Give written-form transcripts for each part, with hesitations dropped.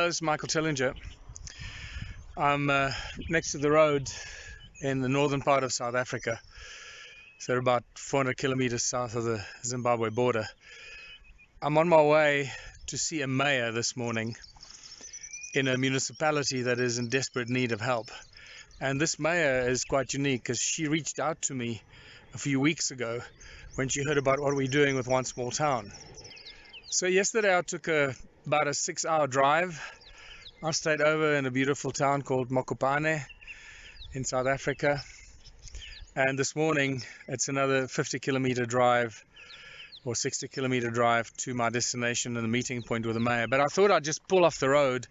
Hello, it's Michael Tellinger. I'm next to the road in the northern part of South Africa, so about 400 kilometers south of the Zimbabwe border. I'm on my way to see a mayor this morning in a municipality that is in desperate need of help. And this mayor is quite unique because she reached out to me a few weeks ago when she heard about what we're doing with One Small Town. So yesterday I took about a 6-hour drive. I stayed over in a beautiful town called Mokopane in South Africa, and this morning it's another 50-kilometer drive or 60-kilometer drive to my destination and the meeting point with the mayor. But I thought I'd just pull off the road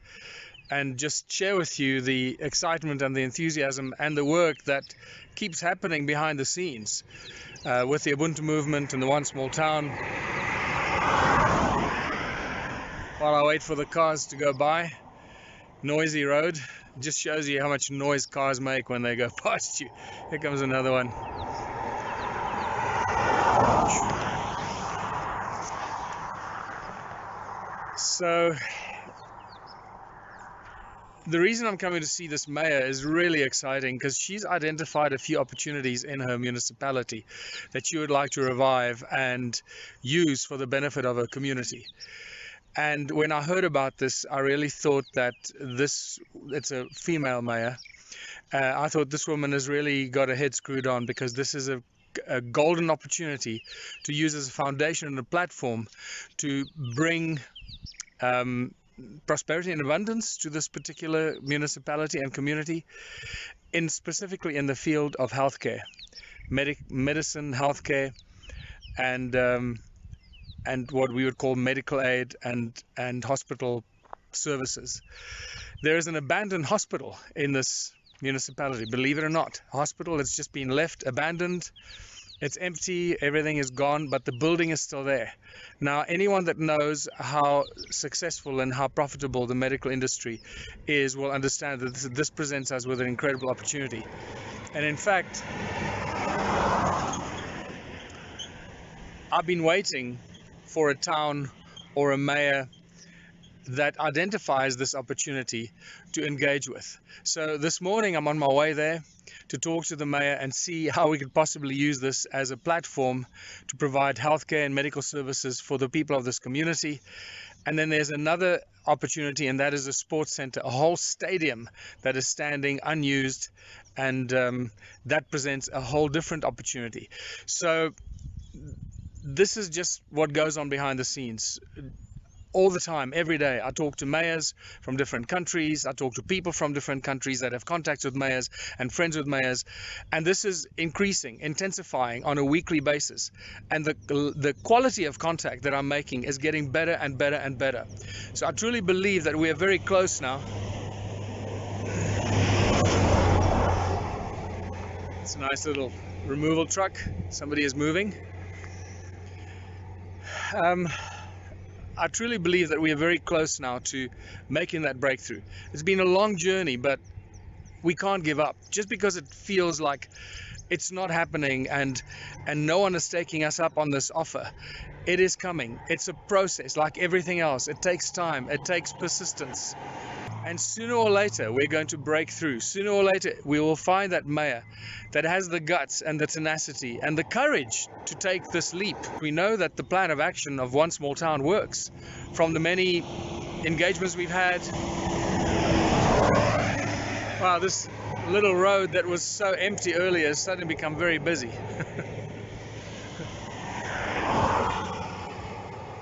and just share with you the excitement and the enthusiasm and the work that keeps happening behind the scenes with the Ubuntu movement and the One Small Town. While I wait for the cars to go by, noisy road, just shows you how much noise cars make when they go past you. Here comes another one. So the reason I'm coming to see this mayor is really exciting because she's identified a few opportunities in her municipality that she would like to revive and use for the benefit of her community. And when I heard about this, I really thought that it's a female mayor. I thought this woman has really got her head screwed on, because this is a golden opportunity to use as a foundation and a platform to bring prosperity and abundance to this particular municipality and community, specifically in the field of healthcare, medicine, healthcare, and what we would call medical aid and hospital services. There is an abandoned hospital in this municipality, believe it or not. A hospital that's just been left abandoned. It's empty, everything is gone, but the building is still there. Now, anyone that knows how successful and how profitable the medical industry is will understand that this presents us with an incredible opportunity. And in fact, I've been waiting for a town or a mayor that identifies this opportunity to engage with. So this morning I'm on my way there to talk to the mayor and see how we could possibly use this as a platform to provide healthcare and medical services for the people of this community. And then there's another opportunity, and that is a sports center, a whole stadium that is standing unused, and that presents a whole different opportunity. So this is just what goes on behind the scenes. All the time, every day, I talk to mayors from different countries. I talk to people from different countries that have contacts with mayors and friends with mayors. And this is increasing, intensifying on a weekly basis. And the quality of contact that I'm making is getting better and better and better. So I truly believe that we are very close now. It's a nice little removal truck. Somebody is moving. I truly believe that we are very close now to making that breakthrough. It's been a long journey, but we can't give up. Just because it feels like it's not happening and no one is taking us up on this offer, it is coming. It's a process like everything else. It takes time, it takes persistence. And sooner or later, we're going to break through. Sooner or later, we will find that mayor that has the guts and the tenacity and the courage to take this leap. We know that the plan of action of One Small Town works. From the many engagements we've had. Wow, this little road that was so empty earlier has suddenly become very busy.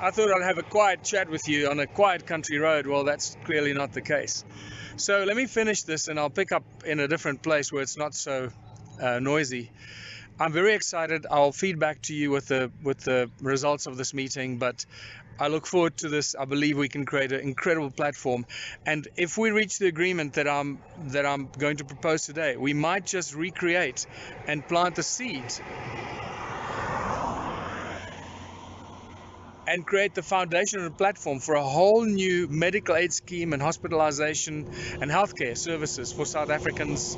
I thought I'd have a quiet chat with you on a quiet country road. Well, that's clearly not the case. So let me finish this and I'll pick up in a different place where it's not so noisy. I'm very excited. I'll feed back to you with the results of this meeting, but I look forward to this. I believe we can create an incredible platform. And if we reach the agreement that I'm going to propose today, we might just recreate and plant the seed and create the foundation and platform for a whole new medical aid scheme and hospitalization and healthcare services for South Africans.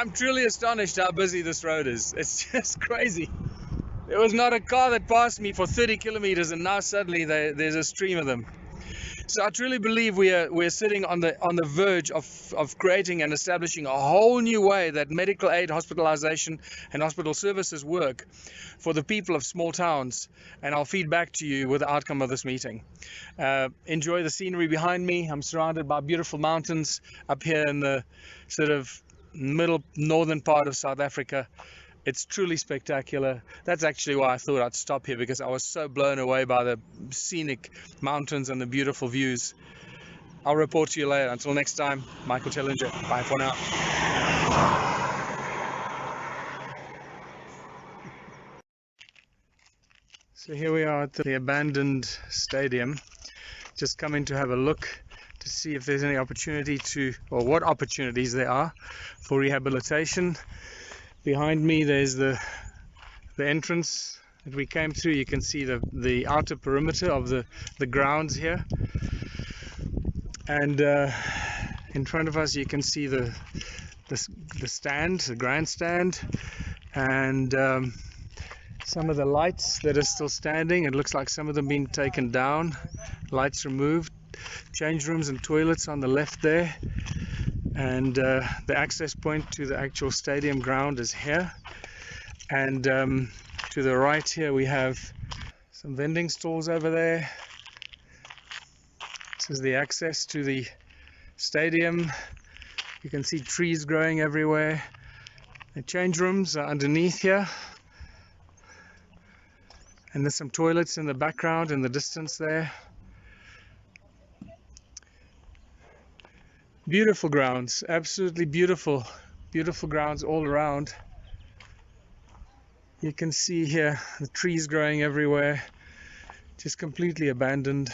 I'm truly astonished how busy this road is. It's just crazy. There was not a car that passed me for 30 kilometers, and now suddenly there's a stream of them. So I truly believe we're sitting on the verge of creating and establishing a whole new way that medical aid, hospitalization, and hospital services work for the people of small towns. And I'll feed back to you with the outcome of this meeting. Enjoy the scenery behind me. I'm surrounded by beautiful mountains up here in the sort of middle northern part of South Africa. It's truly spectacular. That's actually why I thought I'd stop here, because I was so blown away by the scenic mountains and the beautiful views. I'll report to you later. Until next time, Michael Tellinger. Bye for now. So here we are at the abandoned stadium. Just coming to have a look to see if there's any opportunity to, or what opportunities there are for rehabilitation. Behind me there's the entrance that we came through. You can see the outer perimeter of the grounds here, and in front of us you can see the stand, the grandstand, and some of the lights that are still standing. It looks like some of them being taken down, lights removed. Change rooms and toilets on the left there, and the access point to the actual stadium ground is here. And to the right here we have some vending stalls over there. This is the access to the stadium. You can see trees growing everywhere. The change rooms are underneath here, and there's some toilets in the background in the distance there. Beautiful grounds, absolutely beautiful grounds all around. You can see here the trees growing everywhere, just completely abandoned.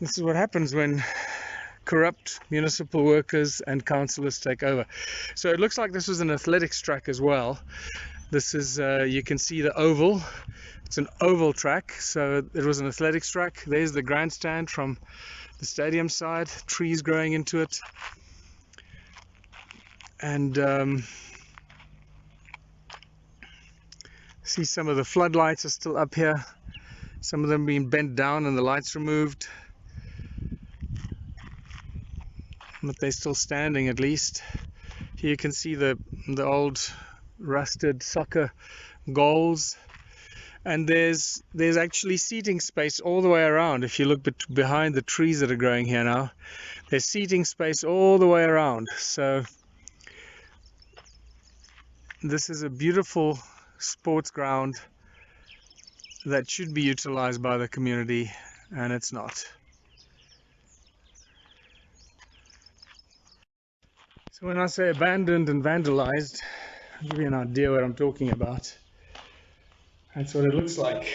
This is what happens when corrupt municipal workers and councillors take over. So it looks like this was an athletics track as well. This is, you can see the oval. It's an oval track, so it was an athletics track. There's the grandstand from the stadium side, trees growing into it, and see some of the floodlights are still up here, some of them being bent down and the lights removed, but they're still standing at least. Here you can see the old rusted soccer goals. And there's actually seating space all the way around. If you look behind the trees that are growing here now, there's seating space all the way around. So this is a beautiful sports ground that should be utilized by the community, and it's not. So when I say abandoned and vandalized, I'll give you an idea what I'm talking about. That's what it looks like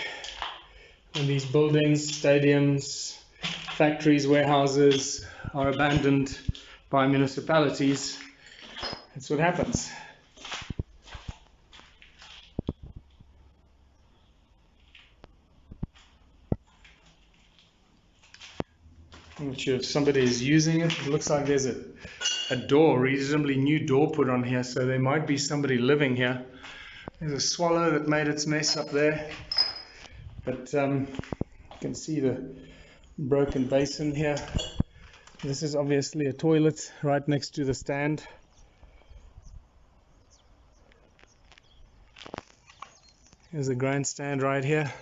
when these buildings, stadiums, factories, warehouses are abandoned by municipalities. That's what happens. I'm not sure if somebody is using it. It looks like there's a door, reasonably new door put on here, so there might be somebody living here. There's a swallow that made its nest up there, but you can see the broken basin here. This is obviously a toilet right next to the stand. There's a grandstand right here.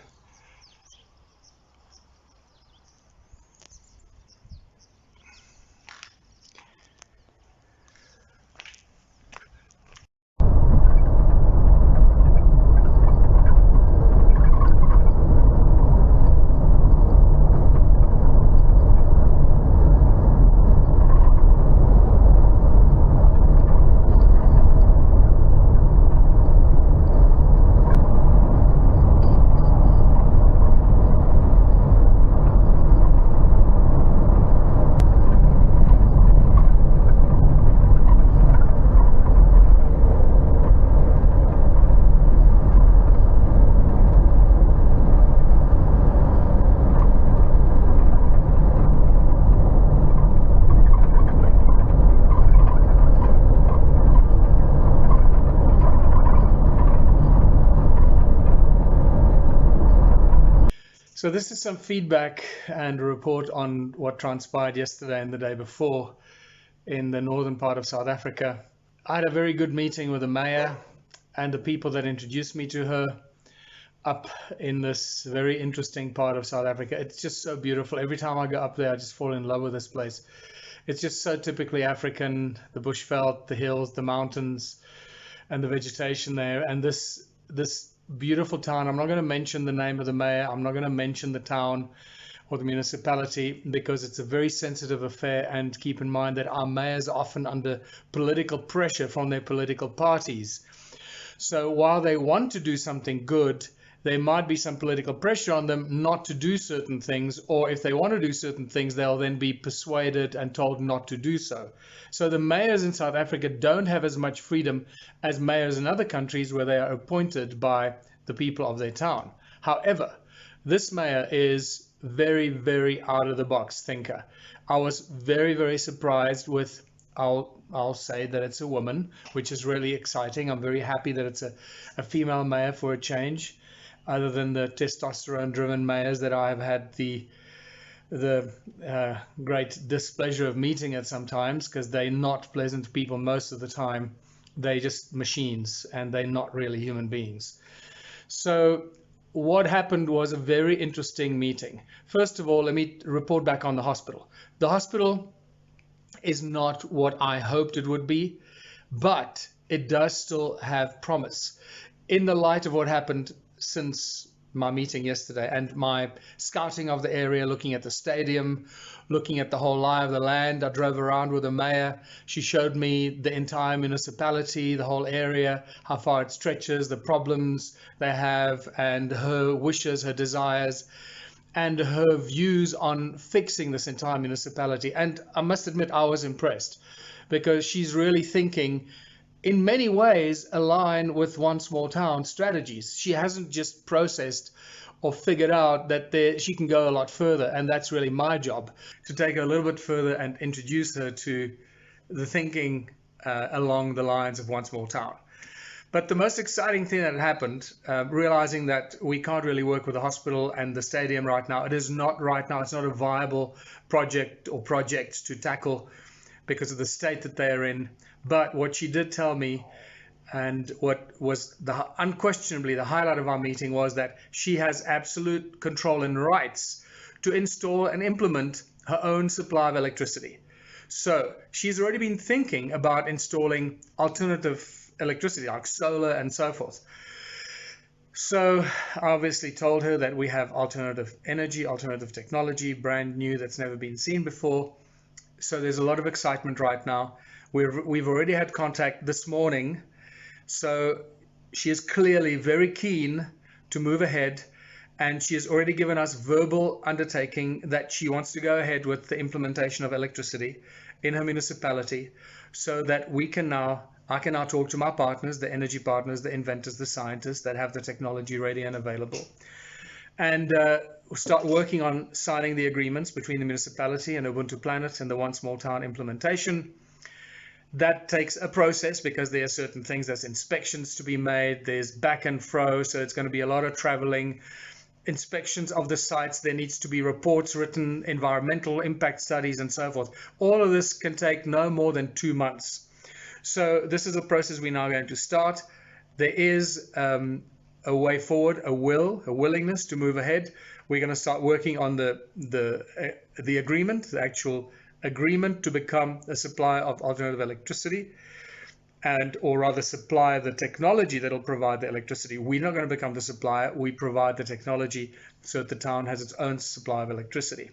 So this is some feedback and a report on what transpired yesterday and the day before in the northern part of South Africa. I had a very good meeting with the mayor and the people that introduced me to her up in this very interesting part of South Africa. It's just so beautiful. Every time I go up there, I just fall in love with this place. It's just so typically African, the bushveld, the hills, the mountains, and the vegetation there. And this beautiful town, I'm not going to mention the name of the mayor, I'm not going to mention the town or the municipality because it's a very sensitive affair, and keep in mind that our mayors are often under political pressure from their political parties. So while they want to do something good, there might be some political pressure on them not to do certain things, or if they want to do certain things, they'll then be persuaded and told not to do so. So the mayors in South Africa don't have as much freedom as mayors in other countries where they are appointed by the people of their town. However, this mayor is very, very out of the box thinker. I was very, very surprised with, I'll say that it's a woman, which is really exciting. I'm very happy that it's a female mayor for a change, other than the testosterone-driven mayors that I have had the great displeasure of meeting at sometimes, because they're not pleasant people most of the time. They're just machines, and they're not really human beings. So what happened was a very interesting meeting. First of all, let me report back on the hospital. The hospital is not what I hoped it would be, but it does still have promise. In the light of what happened since my meeting yesterday and my scouting of the area, looking at the stadium, looking at the whole lie of the land, I drove around with the mayor. She showed me the entire municipality, the whole area, how far it stretches, the problems they have, and her wishes, her desires, and her views on fixing this entire municipality. And I must admit, I was impressed, because she's really thinking in many ways align with One Small Town strategies. She hasn't just processed or figured out that she can go a lot further, and that's really my job, to take her a little bit further and introduce her to the thinking along the lines of One Small Town. But the most exciting thing that happened, realizing that we can't really work with the hospital and the stadium right now. It's not a viable project or projects to tackle because of the state that they're in. But what she did tell me, and what was unquestionably the highlight of our meeting, was that she has absolute control and rights to install and implement her own supply of electricity. So she's already been thinking about installing alternative electricity like solar and so forth. So I obviously told her that we have alternative energy, alternative technology, brand new, that's never been seen before. So there's a lot of excitement right now. We've already had contact this morning, so she is clearly very keen to move ahead, and she has already given us verbal undertaking that she wants to go ahead with the implementation of electricity in her municipality, so that I can now talk to my partners, the energy partners, the inventors, the scientists that have the technology ready and available, and start working on signing the agreements between the municipality and Ubuntu Planet and the One Small Town implementation. That takes a process, because there are certain things, there's inspections to be made, there's back and fro, so it's going to be a lot of traveling, inspections of the sites, there needs to be reports written, environmental impact studies and so forth. All of this can take no more than 2 months. So this is a process we're now going to start. There is a way forward, a willingness to move ahead. We're going to start working on the agreement, the actual agreement to become a supplier of alternative electricity, or rather supply the technology that will provide the electricity. We're not going to become the supplier, we provide the technology so that the town has its own supply of electricity.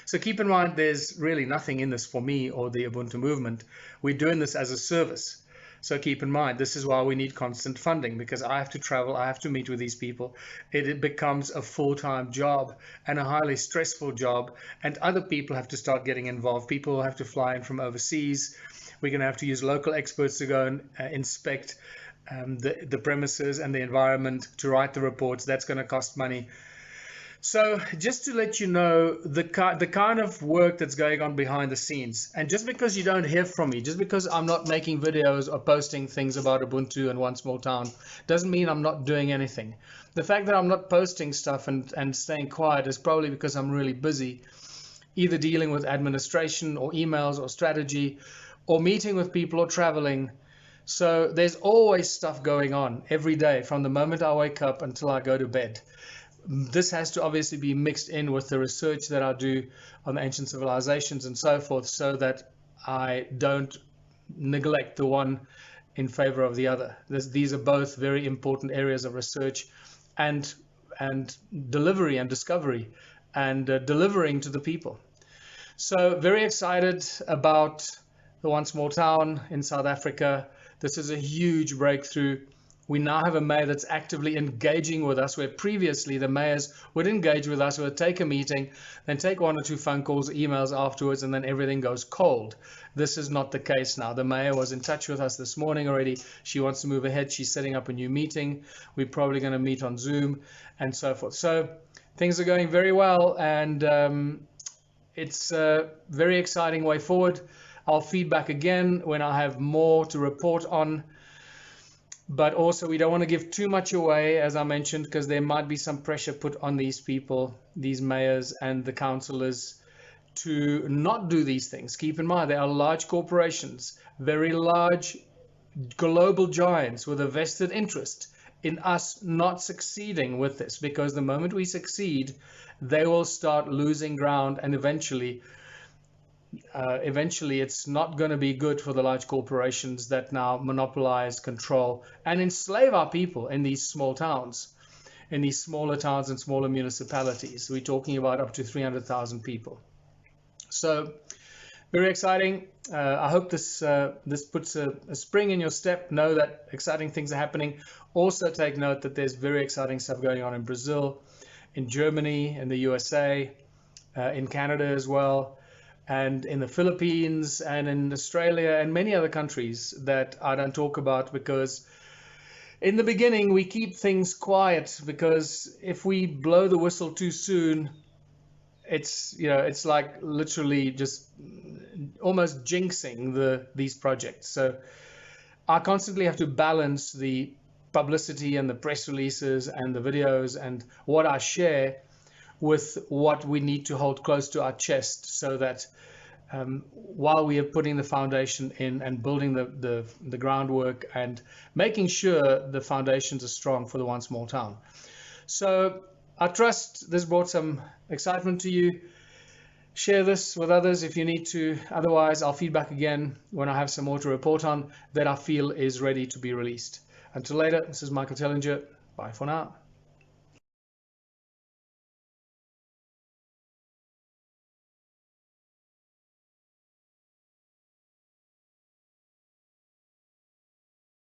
So keep in mind, there's really nothing in this for me or the Ubuntu movement. We're doing this as a service. So keep in mind, this is why we need constant funding, because I have to travel, I have to meet with these people. It becomes a full-time job and a highly stressful job, and other people have to start getting involved. People have to fly in from overseas. We're going to have to use local experts to go and inspect the premises and the environment, to write the reports. That's going to cost money. So just to let you know the kind of work that's going on behind the scenes, and just because you don't hear from me, just because I'm not making videos or posting things about Ubuntu and One Small Town, doesn't mean I'm not doing anything. The fact that I'm not posting stuff and staying quiet is probably because I'm really busy, either dealing with administration or emails or strategy, or meeting with people or traveling. So there's always stuff going on every day from the moment I wake up until I go to bed. This has to obviously be mixed in with the research that I do on the ancient civilizations and so forth, so that I don't neglect the one in favor of the other. These are both very important areas of research and delivery and discovery and delivering to the people. So very excited about the One Small Town in South Africa. This is a huge breakthrough. We now have a mayor that's actively engaging with us, where previously the mayors would engage with us, would take a meeting, then take one or two phone calls, emails afterwards, and then everything goes cold. This is not the case now. The mayor was in touch with us this morning already. She wants to move ahead. She's setting up a new meeting. We're probably going to meet on Zoom and so forth. So things are going very well, and it's a very exciting way forward. I'll feedback again when I have more to report on. But also, we don't want to give too much away, as I mentioned, because there might be some pressure put on these people, these mayors and the councillors, to not do these things. Keep in mind, they are large corporations, very large global giants with a vested interest in us not succeeding with this, because the moment we succeed, they will start losing ground, and eventually it's not going to be good for the large corporations that now monopolize, control, and enslave our people in these small towns, in these smaller towns and smaller municipalities. We're talking about up to 300,000 people. So very exciting. I hope this puts a spring in your step. Know that exciting things are happening. Also take note that there's very exciting stuff going on in Brazil, in Germany, in the USA, in Canada as well, and in the Philippines and in Australia and many other countries that I don't talk about, because in the beginning we keep things quiet, because if we blow the whistle too soon, it's like literally just almost jinxing these projects. So I constantly have to balance the publicity and the press releases and the videos and what I share with what we need to hold close to our chest, so that while we are putting the foundation in and building the groundwork and making sure the foundations are strong for the One Small Town. So I trust this brought some excitement to you. Share this with others if you need to. Otherwise, I'll feedback again when I have some more to report on that I feel is ready to be released. Until later, this is Michael Tellinger. Bye for now.